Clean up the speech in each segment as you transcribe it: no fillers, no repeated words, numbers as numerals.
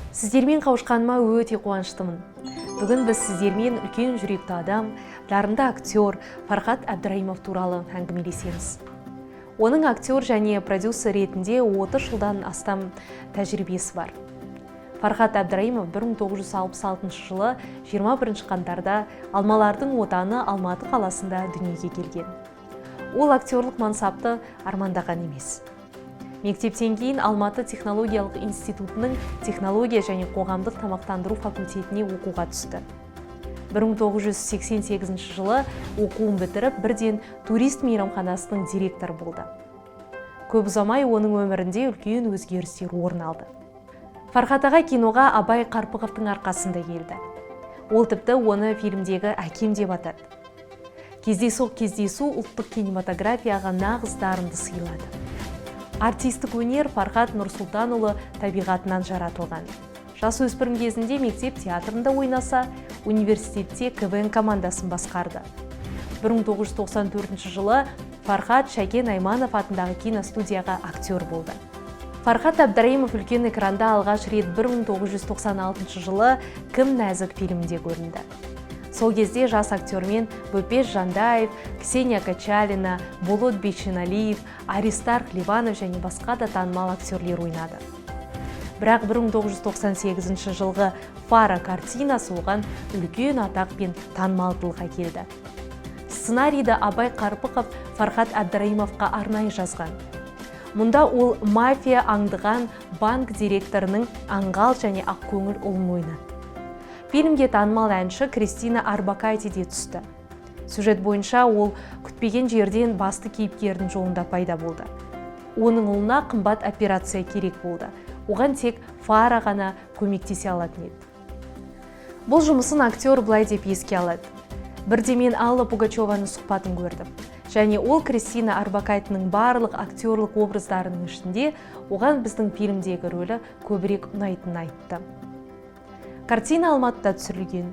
Сіздермен қауышқаныма өте қуаныштымын. Бүгін біз сіздермен үлкен жүректі адам, дарынды актер Фархат Әбдірайымов туралы әңгімелесеміз. Оның актер және продюсер ретінде 30 жылдан астам тәжірибесі бар. Фархат Әбдірайымов 1966 жылы 21 қаңтарда Алмалардың отаны Алматы қаласында дүниеге келген. Ол актерлық мансапты армандаған емес. Мектептен кейін Алматы технологиялық институтының технология және қоғамдық тамақтандыру факультетіне оқуға түсті. 1988 жылы оқуын бітіріп, бірден турист мейрамханасының директоры болды. Көп ұзамай оның өмірінде үлкен өзгерістер орын алды. Фархат аға киноға Абай Қарпықовтың арқасында келді. Ол тіпті оны фильмдегі әкем деп атады. Кездесу ұлттық кинематографияға нағыз дарынды сыйлады. Артистік өнер Фархат Нұрсұлтанұлы табиғатынан жаратылған. Жасөспірім кезінде мектеп театрында ойнаса, университетте КВН командасын басқарды. 1994 жылы Фархат Шәкен Айманов атындағы киностудияға актер болды. Фархат Әбдірайымов үлкен экранда алғаш рет 1996 жылы «Кім нәзік» фильмінде көрінді. Сол кезде жас актермен Бөпеш Жандай, Ксения Качалина, Болот Бейшеналиев, Аристарх Ливанов және басқа да танымал актерлер ойнады. Бірақ 1998 жылғы «Фара» картинасы оған үлкен атақ пен танымалдылық әкелді. Сценарийді Абай Қарпықов Фархат Әбдірайымовқа арнайы жазған. Мұнда ол мафия аңдыған банк директорының аңғал және ақкөңіл ұлын ойнады. Фильмге танымал әнші Кристина Арбакайте де түсті. Сюжет бойынша ол күтпеген жерден басты кейіпкердің жолында пайда болды. Оның ұлына қымбат операция керек болды. Оған тек Фара ғана көмектесе алатын еді. Бұл жұмысын актер былай деп еске алады. Бірде мен Алла Пугачеваның сұхбатын көрдім. Және ол Кристина Арбакайтының барлық актерлық образдарының ішінде оған біздің фильмдегі рөлі көбірек ұнайтынын айтты. Картина Алматыда түсірілген.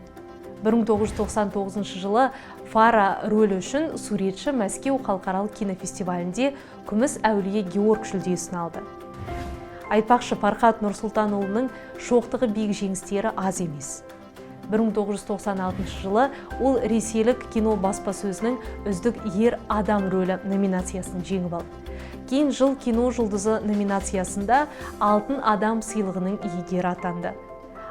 1999 жылы Фара рөлі үшін суретші Мәскеу халықаралық кинофестивалінде күміс әулие Георг жүлдесін алды. Айтпақшы, Фархат Нұрсұлтанұлының шоқтығы биік жеңістері аз емес. 1996 жылы ол ресейлік кино баспасөзінің үздік ер адам рөлі номинациясын жеңіп алды. Кейін жыл кино жұлдызы номинациясында алтын адам сыйлығының иегері атанды.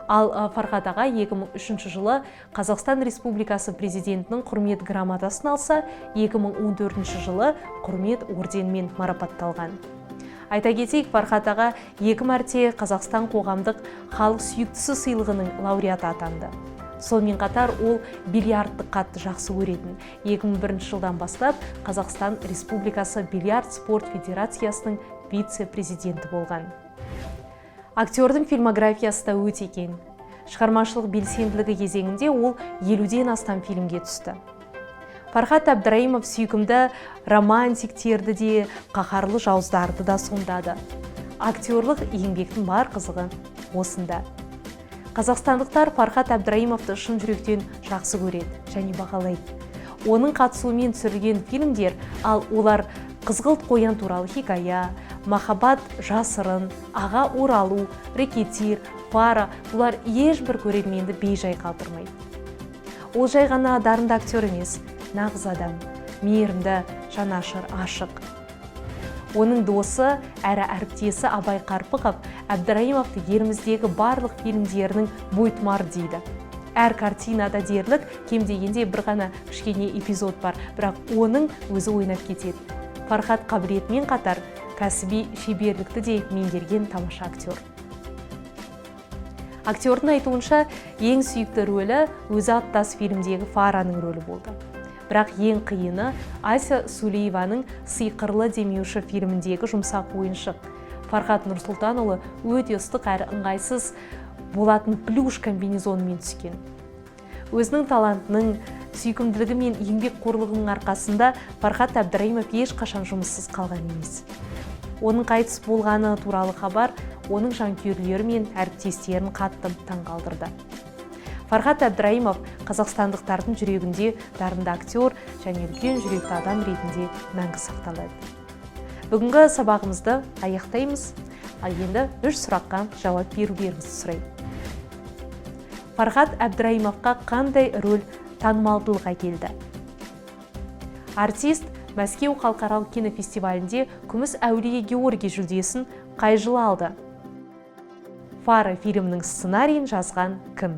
Ал Фархат аға 2003 жылы Қазақстан Республикасы президентінің құрмет грамотасын алса, 2014 жылы құрмет орденімен марапатталған. Айта кетейік, Фархат аға 2 мәрте Қазақстан қоғамдық халық сүйіктісі сыйлығының лауреаты атанды. Сонымен қатар ол бильярдты қатты жақсы көретін. 2001 жылдан бастап Қазақстан Республикасы бильярд спорт федерациясының вице-президенті болған. Актердің фильмографиясы да өте кең. Шығармашылық белсенділігі кезеңінде ол 50-ден астам фильмге түсті. Фархат Әбдірайымов сүйкімді романтиктерді де, қаһарлы жауыздарды да сомдады. Актерлық еңбектің бар қызығы осында. Қазақстандықтар Фархат Әбдірайымовты шын жүректен жақсы көреді және бағалайды. Оның қатысуымен түсірілген фильмдер, ал олар Қызғылт қоян туралы хикая, Махаббат жасырын, Аға оралу, Рекетир, Фара, бұлар ешбір көрерменді бейжай қалдырмайды. Ол жай ғана дарынды актер емес, нағыз адам, мейірімді, жанашыр, ашық. Оның досы, әрі әріптесі Абай Қарпықов Әбдірайымовты еліміздегі барлық фильмдерінің бойтұмары дейді. Әр картинада дерлік кем дегенде бір ғана кішкене эпизод бар, бірақ оның өзі ойнап кетеді. Фархат қабілетімен қатар кәсіби шеберлікті де меңгерген тамаша актер. Актердің айтуынша ең сүйікті рөлі өзі аттас фильмдегі Фараның рөлі болды. Бірақ ең қиыны Ася Сулееваның Сиқырлы демеуші фильміндегі жұмсақ ойыншық. Фархат Нұрсұлтанұлы өте ыстық әрі ыңғайсыз болатын плюш комбинезонымен түскен. Өзінің талантының, сүйкімділігі мен еңбек қорлығының арқасында Фархат Әбдірайымов ешқашан жұмыссыз қалған емес. Оның қайтыс болғаны туралы хабар оның жанкүйерлері мен әріптестерін қатты таңғалдырды. Фархат Әбдірайымов қазақстандықтардың жүрегінде дарынды актер және үлкен жүректі адам ретінде мәңгі сақталады. Бүгінгі сабағымызды аяқтаймыз. Ал енді 3 сұраққа жауап берулеріңізді сұраймын. Фархат Әбдірайымовқа қандай рөл танымалдылық әкелді? Артист Мәскеу халықаралық кинофестивалінде күміс әулие Георгий жүлдесін қай жылы алды? Фара фильмінің сценарийін жазған кім?